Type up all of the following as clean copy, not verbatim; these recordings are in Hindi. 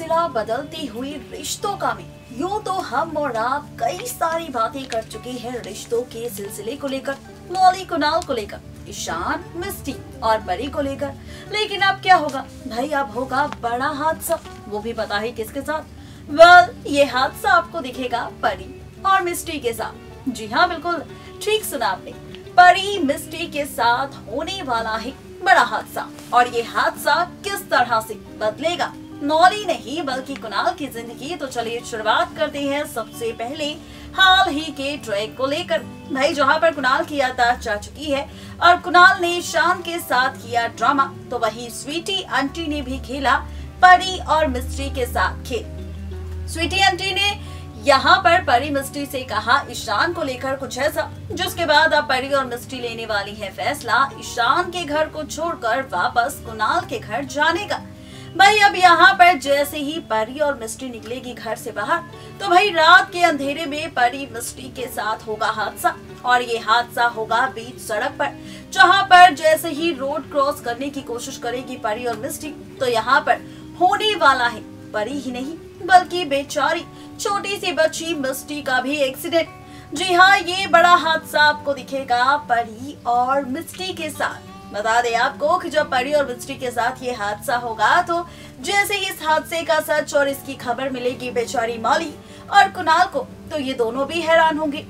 सिलसिला बदलती हुई रिश्तों का में। यूं तो हम और आप कई सारी बातें कर चुके हैं रिश्तों के सिलसिले को लेकर, मौली कुणाल को लेकर, ईशान, मिस्टी और परी को लेकर। लेकिन अब क्या होगा भाई? अब होगा बड़ा हादसा, वो भी पता है किसके साथ। ये हादसा आपको दिखेगा परी और मिस्टी के साथ। जी हाँ, बिल्कुल ठीक सुना आपने, परी मिस्टी के साथ होने वाला है बड़ा हादसा। और ये हादसा किस तरह से बदलेगा मौली नहीं बल्कि कुणाल की जिंदगी, तो चलिए शुरुआत करते हैं सबसे पहले हाल ही के ट्रैक को लेकर। भाई जहां पर कुणाल की याददाश्त जा चुकी है और कुणाल ने ईशान के साथ किया ड्रामा, तो वही स्वीटी आंटी ने भी खेला परी और मिस्ट्री के साथ खेल। स्वीटी आंटी ने यहाँ पर परी मिस्ट्री से कहा ईशान को लेकर कुछ ऐसा, जिसके बाद अब परी और मिस्ट्री लेने वाली है फैसला ईशान के घर को छोड़कर वापस कुणाल के घर जाने का। भाई अब यहाँ पर जैसे ही परी और मिस्ट्री निकलेगी घर से बाहर, तो भाई रात के अंधेरे में परी मिस्ट्री के साथ होगा हादसा। और ये हादसा होगा बीच सड़क पर, जहाँ पर जैसे ही रोड क्रॉस करने की कोशिश करेगी परी और मिस्ट्री, तो यहाँ पर होने वाला है परी ही नहीं बल्कि बेचारी छोटी सी बच्ची मिस्टी का भी एक्सीडेंट। जी हाँ, ये बड़ा हादसा आपको दिखेगा परी और मिस्टी के साथ। बता दें आपको कि जब परी और मिस्टी के साथ ये हादसा होगा, तो जैसे ही इस हादसे का सच और इसकी खबर मिलेगी बेचारी मौली और कुणाल को, तो ये दोनों भी हैरान होंगे।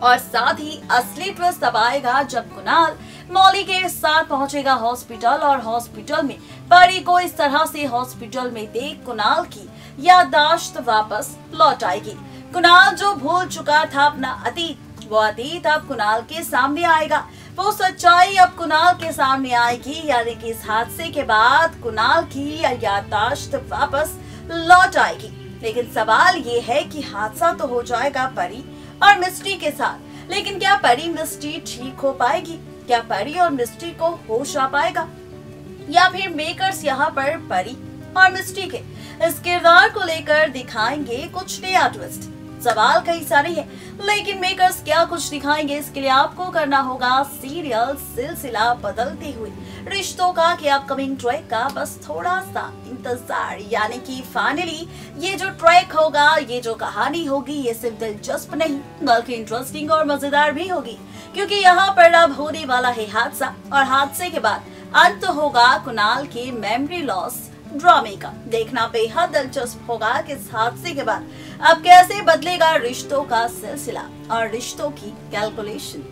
और साथ ही असली ट्विस्ट तब आएगा जब कुणाल मौली के साथ पहुंचेगा हॉस्पिटल, और हॉस्पिटल में परी को इस तरह से हॉस्पिटल में देख कुणाल की याददाश्त वापस लौट आएगी। कुणाल जो भूल चुका था अपना अतीत, वो अतीत अब कुणाल के सामने आएगा। वो सच्चाई अब कुणाल के सामने आएगी, यानी कि इस हादसे के बाद कुणाल की याददाश्त वापस लौट आएगी। लेकिन सवाल ये है कि हादसा तो हो जाएगा परी और मिस्ट्री के साथ, लेकिन क्या परी मिस्ट्री ठीक हो पाएगी? क्या परी और मिस्ट्री को होश आ पाएगा? या फिर मेकर्स यहाँ पर परी और मिस्ट्री के इस किरदार को लेकर दिखाएंगे कुछ नया ट्विस्ट? सवाल कई सारे हैं, लेकिन मेकर्स क्या कुछ दिखाएंगे, इसके लिए आपको करना होगा सीरियल सिलसिला बदलते हुए रिश्तों का कि अपकमिंग ट्रैक का बस थोड़ा सा इंतजार। यानी कि फाइनली ये जो ट्रैक होगा, ये जो कहानी होगी, ये सिर्फ दिलचस्प नहीं बल्कि इंटरेस्टिंग और मजेदार भी होगी, क्योंकि यहाँ पर अब होने वाला है हादसा, और हादसे के बाद अंत होगा कुणाल के मेमोरी लॉस ड्रामे का। देखना बेहद दिलचस्प होगा कि इस हादसे के बाद अब कैसे बदलेगा रिश्तों का सिलसिला और रिश्तों की कैलकुलेशन।